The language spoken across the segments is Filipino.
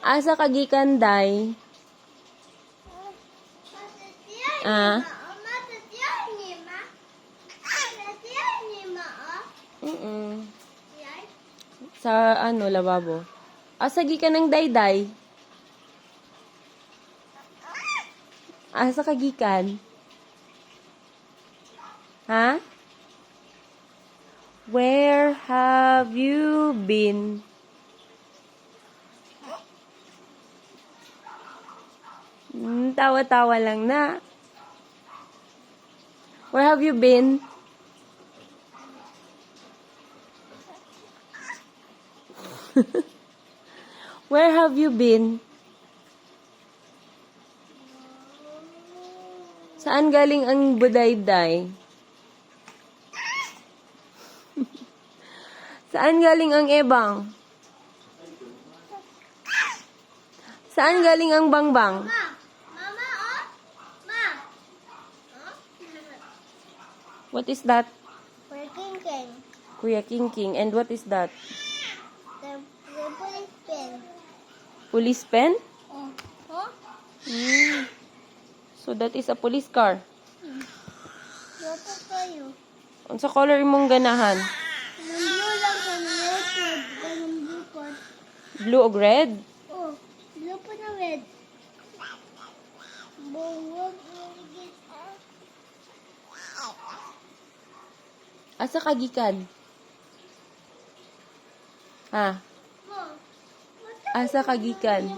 Asa kagikan day? Sa ano, lababo. Asa gikan ng dayday? Asa kagikan? Ha? Where have you been? Tawa-tawa lang na. Where have you been? Where have you been? Saan galing ang budayday? Saan galing ang ebang? Saan galing ang bangbang? Mama, oh. Ma. What is that? We're King. Kuya King. And what is that? The police pen. Police pen? Oh. Huh? So that is a police car. Dapat kayo. Unsa color imong ganahan? Blue lang sa nilipod. Ganun blue po. Blue o red? Oh. Blue po na red. Buwag. Asa kagikan? Ha? Asa kagikan?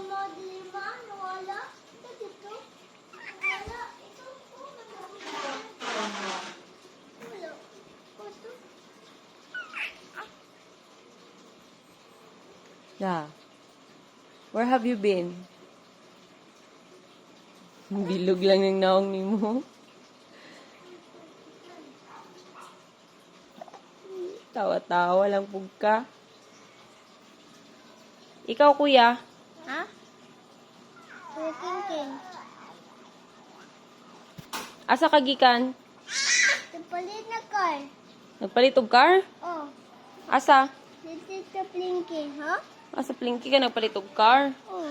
Yeah. Where have you been? Bilog lang ng naong ni mo. Tawa-tawa lang pug ka. Ikaw, kuya? Ha? We're King. Asa kagikan? Napalit na car. Nagpalit og car? Oh. Asa? This is the blinking, huh? Asa Plinky ka nagpalit og car? Oh.